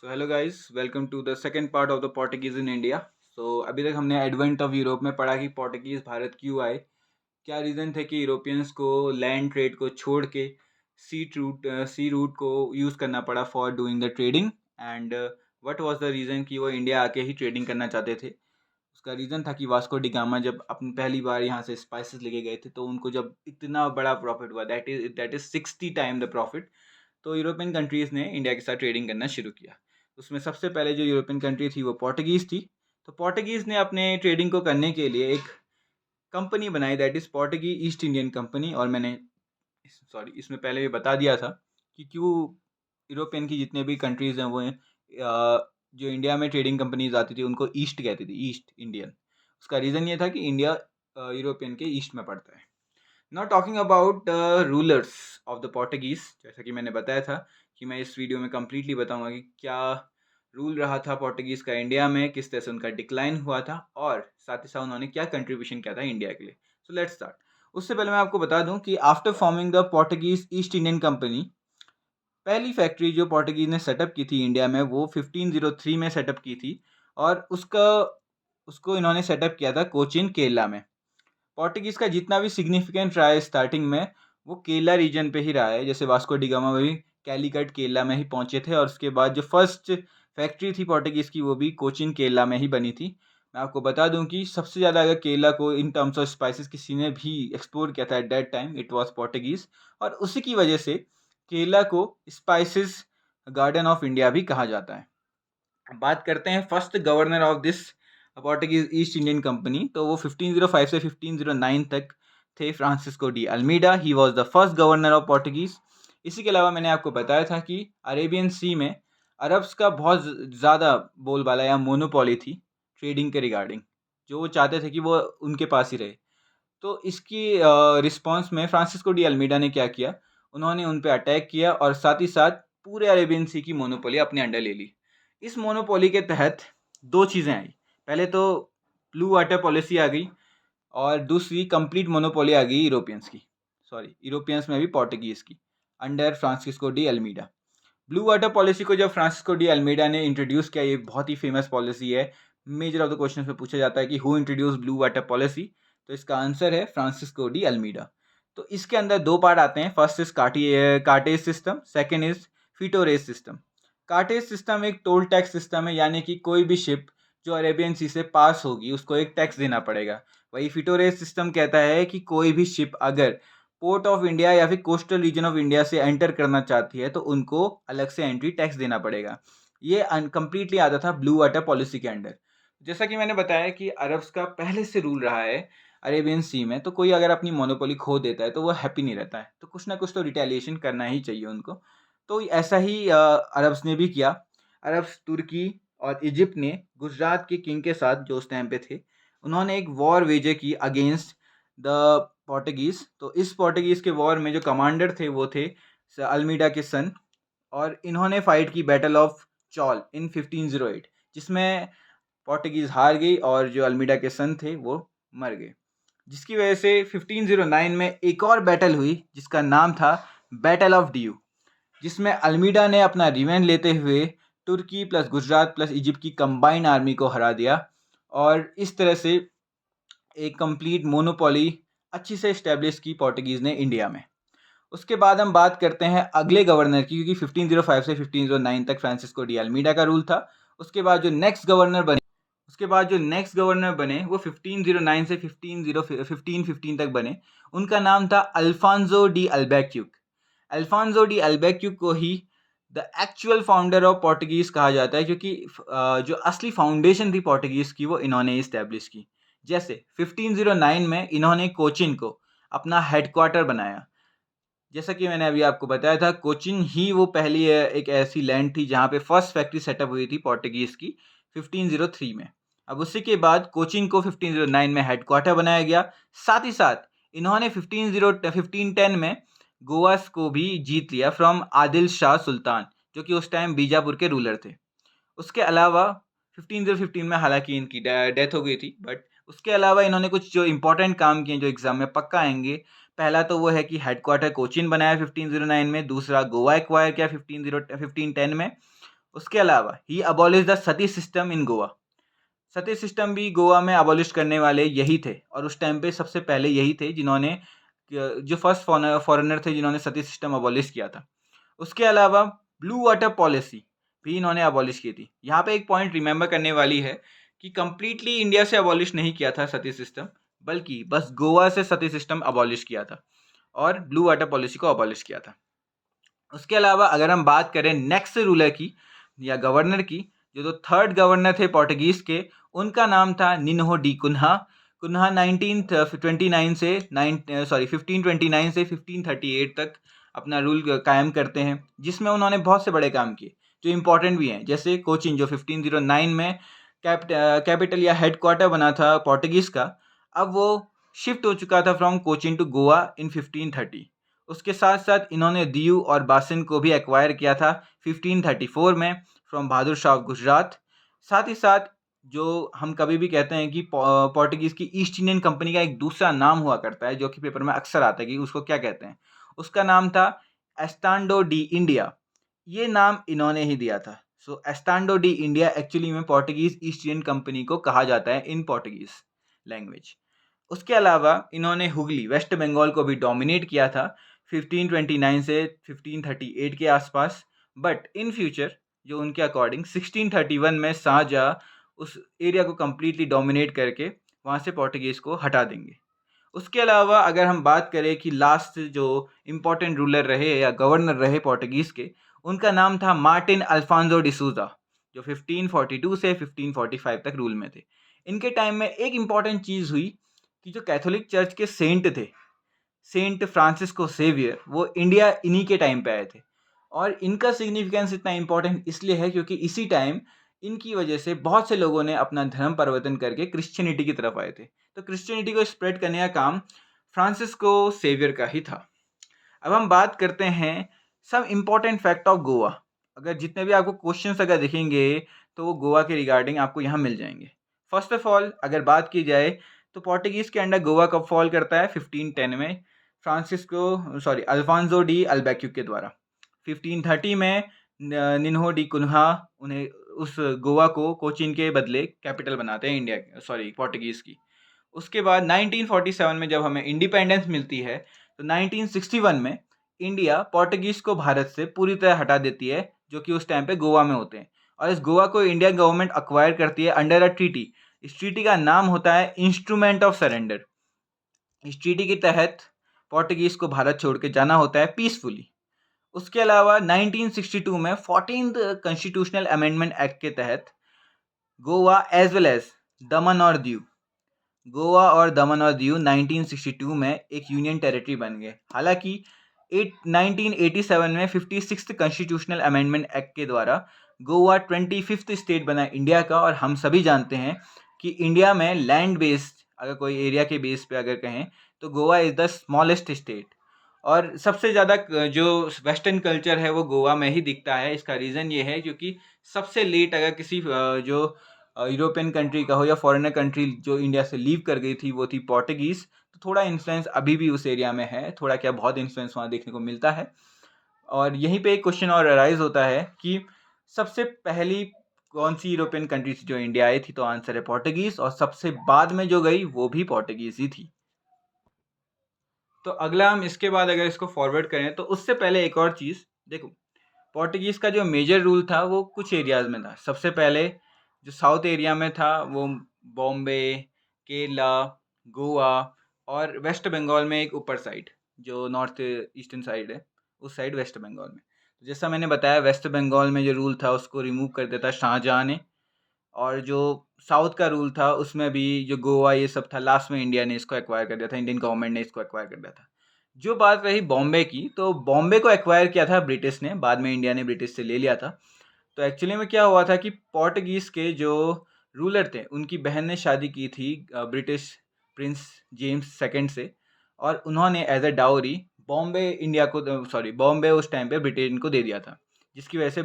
So hello guys, welcome to the second part of the Portuguese in India. So अभी तक हमने advent of Europe में पढ़ा कि पोर्टुगीज भारत क्यों आए, क्या रीज़न थे कि यूरोपियंस को लैंड ट्रेड को छोड़ के सी रूट को यूज़ करना पड़ा for doing the trading. And what was the reason कि वो इंडिया आके ही ट्रेडिंग करना चाहते थे। उसका रीज़न था कि वास्को डी गामा जब अपनी पहली बार यहाँ से स्पाइसेस लेके गए थे, तो उनको जब इतना बड़ा प्रॉफिट हुआ, that is 60 time the profit. तो यूरोपियन कंट्रीज़ ने इंडिया के साथ ट्रेडिंग करना शुरू किया। उसमें सबसे पहले जो यूरोपियन कंट्री थी वो पोर्टुगीज़ थी। तो पोर्टुगीज़ ने अपने ट्रेडिंग को करने के लिए एक कंपनी बनाई, that is Portuguese East Indian company. और मैंने इसमें पहले भी बता दिया था कि क्यों यूरोपियन की जितने भी कंट्रीज़ हैं वो जो इंडिया में ट्रेडिंग कंपनीज आती थी उनको ईस्ट कहती थी, ईस्ट इंडियन। उसका रीज़न ये था कि इंडिया यूरोपियन के ईस्ट में पड़ता है। Not talking about rulers of the Portuguese, जैसा कि मैंने बताया था कि मैं इस वीडियो में कम्प्लीटली बताऊंगा कि क्या रूल रहा था पोर्टुगीज का इंडिया में, किस तरह से उनका डिक्लाइन हुआ था और साथ ही साथ उन्होंने क्या कंट्रीब्यूशन किया था इंडिया के लिए। So let's start. उससे पहले मैं आपको बता दूं कि after forming the Portuguese east Indian company, पहली फैक्ट्री जो पोर्टुगीज ने सेटअप की थी इंडिया में वो 1503 में सेटअप की थी। और उसको इन्होंने सेटअप किया था कोचिन केरला में। पोर्टुगीज़ का जितना भी सिग्निफिकेंट रहा है स्टार्टिंग में, वो केरला रीजन पे ही रहा है। जैसे वास्को डी गामा भी कैलीकट केरला में ही पहुंचे थे, और उसके बाद जो फर्स्ट फैक्ट्री थी पोर्टुगीज़ की वो भी कोचिन केरला में ही बनी थी। मैं आपको बता दूं कि सबसे ज़्यादा अगर केरला को इन टर्म्स ऑफ स्पाइसेस किसी ने भी एक्सप्लोर किया था at that time, it was Portuguese. और उसी की वजह से केरला को स्पाइसेस गार्डन ऑफ इंडिया भी कहा जाता है। बात करते हैं first governor of this Portuguese east Indian company, तो वो 1505 से 1509 तक थे Francisco de Almeida. He was the first governor of Portuguese. इसी के अलावा मैंने आपको बताया था कि अरेबियन सी में अरब्स का बहुत ज़्यादा बोलबाला या मोनोपोली थी ट्रेडिंग के रिगार्डिंग, जो वो चाहते थे कि वो उनके पास ही रहे। तो इसकी रिस्पॉन्स में फ्रांसिस्को डी अल्मीडा ने क्या किया, उन्होंने उन पे अटैक किया और साथ ही साथ पूरे अरेबियन सी की मोनोपोली अपने अंडर ले ली। इस मोनोपोली के तहत दो चीज़ें आई। पहले तो ब्लू वाटर पॉलिसी आ गई और दूसरी कंप्लीट मोनोपोली आ गई यूरोपियंस की, सॉरी यूरोपियंस में भी पोर्टुगीज़ की, under Francisco de Almeida. Blue water policy को जब फ्रांसिस्को डी अल्मीडा ने इंट्रोड्यूस किया, ये बहुत ही फेमस पॉलिसी है। मेजर ऑफ द क्वेश्चन में पूछा जाता है कि who introduce blue water policy, तो इसका आंसर है फ्रांसिस्को डी अल्मीडा। तो इसके अंदर दो पार्ट आते हैं, फर्स्ट इज कार्टेज सिस्टम, सेकेंड इज फिटोरेज सिस्टम। कार्टेज सिस्टम एक टोल टैक्स सिस्टम है, यानी कि कोई भी शिप जो अरेबियन सी से पास होगी उसको एक टैक्स देना पड़ेगा। वही फिटोरेज सिस्टम कहता है कि कोई भी शिप अगर पोर्ट ऑफ इंडिया या फिर कोस्टल रीजन ऑफ इंडिया से एंटर करना चाहती है तो उनको अलग से एंट्री टैक्स देना पड़ेगा। ये अनकम्प्लीटली आता था ब्लू वाटर पॉलिसी के अंडर। जैसा कि मैंने बताया कि अरब्स का पहले से रूल रहा है अरेबियन सी में, तो कोई अगर अपनी मोनोपोली खो देता है तो वो हैप्पी नहीं रहता है, तो कुछ ना कुछ तो रिटेलिएशन करना ही चाहिए उनको। तो ऐसा ही अरब्स ने भी किया। अरब्स, तुर्की और इजिप्ट ने गुजरात के किंग के साथ, जो उस टाइम पे थे, उन्होंने एक वॉर वेजे की अगेंस्ट द पोर्टुगीज़। तो इस पोर्टुगीज़ के वॉर में जो कमांडर थे वो थे अल्मीडा के सन, और इन्होंने फाइट की बैटल ऑफ चॉल इन 1508, जिसमें पोर्टुगीज़ हार गई और जो अल्मीडा के सन थे वो मर गए। जिसकी वजह से 1509 में एक और बैटल हुई जिसका नाम था बैटल ऑफ ड्यू, जिसमें अल्मीडा ने अपना रिवेंज लेते हुए तुर्की प्लस गुजरात प्लस इजिप्ट की कंबाइन आर्मी को हरा दिया। और इस तरह से एक कंप्लीट मोनोपोली अच्छी से इस्टेब्लिश की पोर्टुगीज़ ने इंडिया में। उसके बाद हम बात करते हैं अगले गवर्नर की, क्योंकि 1505 से 1509 तक फ्रांसिस्को डी अल्मीडा का रूल था। उसके बाद जो नेक्स्ट गवर्नर बने वो 1509 से 1515 तक बने। उनका नाम था Afonso de Albuquerque. Afonso de Albuquerque को ही the actual founder of Portuguese कहा जाता है, क्योंकि जो असली फाउंडेशन थी पोर्टुगीज़ की वो इन्होंने इस्टेब्लिश की। जैसे 1509 में इन्होंने कोचिन को अपना हेडक्वार्टर बनाया। जैसा कि मैंने अभी आपको बताया था, कोचिन ही वो पहली एक ऐसी लैंड थी जहाँ पे फर्स्ट फैक्ट्री सेटअप हुई थी पोर्टुगीज़ की 1503 में। अब उसी के बाद कोचिन को 1509 में हेडक्वार्टर बनाया गया। साथ ही साथ इन्होंने 1510 में गोवा को भी जीत लिया फ्रॉम आदिल शाह सुल्तान, जो कि उस टाइम बीजापुर के रूलर थे। उसके अलावा 1515 में हालांकि इनकी डेथ हो गई थी, बट उसके अलावा इन्होंने कुछ जो इंपॉर्टेंट काम किए जो एग्जाम में पक्का आएंगे। पहला तो वो है कि हेडक्वार्टर कोचिन बनाया 1509 में, दूसरा गोवा एक्वायर किया 1510 में। उसके अलावा he abolish the sati system in Goa. Sati system भी गोवा में अबॉलिश करने वाले यही थे, और उस टाइम पे सबसे पहले यही थे जिन्होंने, जो फर्स्ट फॉरेनर थे जिन्होंने सती सिस्टम अबॉलिश किया था। उसके अलावा ब्लू वाटर पॉलिसी भी इन्होंने अबॉलिश की थी। यहाँ पे एक पॉइंट रिमेंबर करने वाली है कि कंप्लीटली इंडिया से अबॉलिश नहीं किया था सती सिस्टम, बल्कि बस गोवा से सती सिस्टम अबॉलिश किया था और ब्लू वाटर पॉलिसी को अबॉलिश किया था। उसके अलावा अगर हम बात करें नेक्स्ट रूलर की या गवर्नर की, जो थर्ड गवर्नर थे पोर्टुगीज के, उनका नाम था निन्हो डी कुन्हा। कुन्हा 1529 से 1538 तक अपना रूल कायम करते हैं, जिसमें उन्होंने बहुत से बड़े काम किए जो इम्पोर्टेंट भी हैं, जैसे कोचिन जो 1509 में कैपिटल या हेडक्वार्टर बना था पोर्टुगीज का, अब वो शिफ्ट हो चुका था फ्रॉम कोचिन टू गोवा इन 1530। उसके साथ साथ इन्होंने दीव और बासिन को भी एक्वायर किया था 1534 में फ्रॉम बहादुर शाह ऑफ गुजरात। साथ ही साथ जो हम कभी भी कहते हैं कि पोर्टुगीज़ की ईस्ट इंडियन कंपनी का एक दूसरा नाम हुआ करता है, जो कि पेपर में अक्सर आता है कि उसको क्या कहते हैं, उसका नाम था एस्टांडो डी इंडिया। ये नाम इन्होंने ही दिया था। सो एस्टांडो डी इंडिया एक्चुअली में पोर्टुगीज़ ईस्ट इंडियन कंपनी को कहा जाता है इन पोर्टुगीज़ लैंग्वेज। उसके अलावा इन्होंने हुगली वेस्ट बंगाल को भी डोमिनेट किया था 1529 से 1538 के आसपास, बट इन फ्यूचर जो उनके अकॉर्डिंग 1631 में शाहजहाँ उस एरिया को कम्प्लीटली डोमिनेट करके वहाँ से पोर्टुगीज़ को हटा देंगे। उसके अलावा अगर हम बात करें कि लास्ट जो इम्पोर्टेंट रूलर रहे या गवर्नर रहे पोर्टुगीज़ के, उनका नाम था मार्टिन अल्फांसो डिसूजा, जो 1542 से 1545 तक रूल में थे। इनके टाइम में एक इम्पॉर्टेंट चीज़ हुई कि जो कैथोलिक चर्च के सेंट थे, सेंट फ्रांसिस्को सेवियर, वो इंडिया इन्हीं के टाइम पे आए थे। और इनका सिग्निफिकेंस इतना इम्पोर्टेंट इसलिए है क्योंकि इसी टाइम इनकी वजह से बहुत से लोगों ने अपना धर्म परिवर्तन करके क्रिश्चियनिटी की तरफ आए थे। तो क्रिश्चियनिटी को स्प्रेड करने का काम फ्रांसिस्को सेवियर का ही था। अब हम बात करते हैं सब इम्पोर्टेंट फैक्ट ऑफ गोवा। अगर जितने भी आपको क्वेश्चंस अगर दिखेंगे तो वो गोवा के रिगार्डिंग आपको यहाँ मिल जाएंगे। फर्स्ट ऑफ ऑल अगर बात की जाए तो पोर्टुगीज़ के अंडर गोवा कब फॉल करता है 1510 में अल्फांसो डी अल्बैक्यू के द्वारा। 1530 में निन्हो डी कुन्हा उन्हें उस गोवा को कोचिन के बदले कैपिटल बनाते हैं पोर्टुगीज़ की। उसके बाद 1947 में जब हमें इंडिपेंडेंस मिलती है तो 1961 में इंडिया पोर्टुगीज़ को भारत से पूरी तरह हटा देती है, जो कि उस टाइम पे गोवा में होते हैं, और इस गोवा को इंडियन गवर्नमेंट अक्वायर करती है अंडर अ ट्रीटी। इस ट्रीटी का नाम होता है इंस्ट्रूमेंट ऑफ सरेंडर। इस ट्रीटी के तहत पोर्टुगीज़ को भारत छोड़ के जाना होता है पीसफुली। उसके अलावा 1962 में 14th कॉन्स्टिट्यूशनल अमेंडमेंट एक्ट के तहत गोवा एज वेल एज दमन और दीव, गोवा और दमन और दीव 1962 में एक यूनियन टेरिटरी बन गए। हालांकि 1987 में 56th कॉन्स्टिट्यूशनल अमेंडमेंट एक्ट के द्वारा गोवा 25th स्टेट बना इंडिया का, और हम सभी जानते हैं कि इंडिया में लैंड बेस्ड अगर कोई एरिया के बेस पे अगर कहें तो Goa is the smallest state, और सबसे ज़्यादा जो वेस्टर्न कल्चर है वो गोवा में ही दिखता है। इसका रीज़न ये है क्योंकि सबसे लेट अगर किसी जो यूरोपियन कंट्री का हो या फॉरेनर कंट्री जो इंडिया से लीव कर गई थी वो थी पोर्टुगीज़, तो थोड़ा इन्फ्लुएंस अभी भी उस एरिया में है, थोड़ा क्या बहुत इन्फ्लुएंस वहाँ देखने को मिलता है। और यहीं पे एक क्वेश्चन और अराइज होता है कि सबसे पहली कौन सी यूरोपियन कंट्री थी जो इंडिया आई थी, तो आंसर है पोर्टुगीज़, और सबसे बाद में जो गई वो भी पोर्टुगीज़ ही थी। तो अगला हम इसके बाद अगर इसको फॉरवर्ड करें तो उससे पहले एक और चीज़ देखो, पोर्टुगीज़ का जो मेजर रूल था वो कुछ एरियाज़ में था। सबसे पहले जो साउथ एरिया में था वो बॉम्बे, केरला, गोवा और वेस्ट बंगाल में एक ऊपर साइड जो नॉर्थ ईस्टर्न साइड है, उस साइड वेस्ट बंगाल में। तो जैसा मैंने बताया वेस्ट बंगाल में जो रूल था उसको रिमूव कर देता शाहजहाँ ने, और जो साउथ का रूल था उसमें भी जो गोवा ये सब था लास्ट में इंडिया ने इसको एक्वायर कर दिया था, इंडियन गवर्नमेंट ने इसको एक्वायर कर दिया था। जो बात रही बॉम्बे की, तो बॉम्बे को एक्वायर किया था ब्रिटिश ने, बाद में इंडिया ने ब्रिटिश से ले लिया था। तो एक्चुअली में क्या हुआ था कि पोर्टुगीज़ के जो रूलर थे उनकी बहन ने शादी की थी ब्रिटिश प्रिंस जेम्स सेकंड से, और उन्होंने as a dowry Bombay Bombay उस टाइम पे ब्रिटेन को दे दिया था, जिसकी वजह से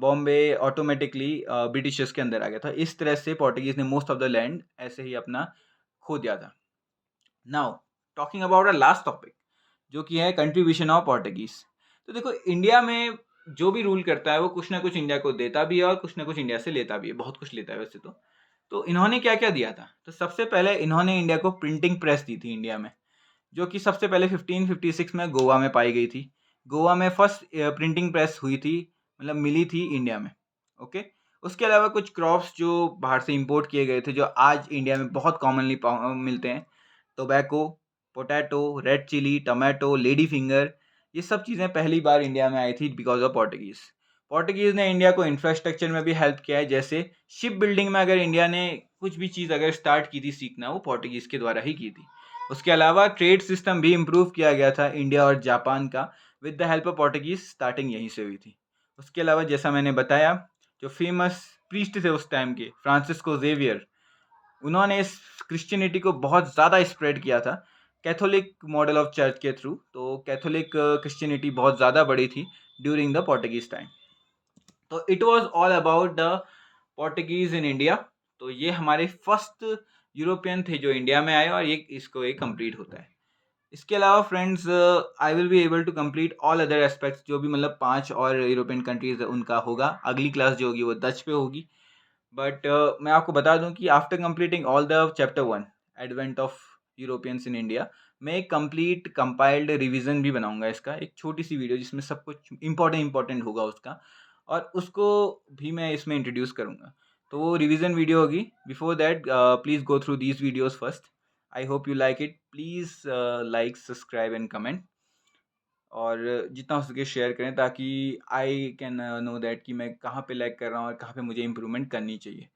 बॉम्बे ऑटोमेटिकली ब्रिटिशर्स के अंदर आ गया था। इस तरह से पोर्टुगीज़ ने मोस्ट ऑफ द लैंड ऐसे ही अपना खो दिया था। Now talking about a last topic जो कि है कंट्रीब्यूशन ऑफ पोर्टुगीज़। तो देखो इंडिया में जो भी रूल करता है वो कुछ ना कुछ इंडिया को देता भी है और कुछ ना कुछ इंडिया से लेता भी है, बहुत कुछ लेता है वैसे तो इन्होंने क्या क्या दिया था, तो सबसे पहले इन्होंने इंडिया को प्रिंटिंग प्रेस दी थी इंडिया में, जो कि सबसे पहले 1556 में गोवा में पाई गई थी। गोवा में फर्स्ट प्रिंटिंग प्रेस हुई थी, मतलब मिली थी इंडिया में। ओके। उसके अलावा कुछ क्रॉप्स जो बाहर से इंपोर्ट किए गए थे, जो आज इंडिया में बहुत कॉमनली मिलते हैं, tobacco, potato, red chilli, tomato, lady finger, ये सब चीज़ें पहली बार इंडिया में आई थी बिकॉज ऑफ पोर्टुगीज़। पोर्टुगीज़ ने इंडिया को इंफ्रास्ट्रक्चर में भी हेल्प किया है, जैसे शिप बिल्डिंग में अगर इंडिया ने कुछ भी चीज़ अगर स्टार्ट की थी सीखना, वो पोर्टुगीज़ के द्वारा ही की थी। उसके अलावा ट्रेड सिस्टम भी इम्प्रूव किया गया था इंडिया और जापान का, with the help of Portuguese. Starting यहीं से हुई थी। उसके अलावा जैसा मैंने बताया, जो फेमस प्रीस्ट थे उस टाइम के, फ्रांसिस्को जेवियर, उन्होंने इस क्रिश्चियनिटी को बहुत ज़्यादा स्प्रेड किया था कैथोलिक मॉडल ऑफ चर्च के थ्रू। तो कैथोलिक क्रिश्चियनिटी बहुत ज़्यादा बड़ी थी ड्यूरिंग द पोर्टुगीज टाइम। तो it was all about the Portuguese in India. तो ये हमारे फर्स्ट यूरोपियन थे जो इंडिया में आए, और ये इसको एक कंप्लीट होता है। इसके अलावा friends, I will be able to complete all other aspects, जो भी मतलब 5 और यूरोपियन कंट्रीज उनका होगा। अगली क्लास जो होगी वो डच पे होगी। बट मैं आपको बता दूं कि after completing all the chapter 1, advent of Europeans in India, मैं एक कंप्लीट कंपाइल्ड रिवीजन भी बनाऊंगा इसका, एक छोटी सी वीडियो जिसमें सब कुछ इंपॉर्टेंट होगा उसका, और उसको भी मैं इसमें इंट्रोड्यूस करूंगा। तो वो रिवीजन वीडियो होगी। Before that please go through these videos first. I hope you like it. Please like, subscribe and comment, और जितना हो सके शेयर करें, ताकि आई कैन नो दैट कि मैं कहाँ पे लैग कर रहा हूँ और कहाँ पे मुझे इम्प्रूवमेंट करनी चाहिए।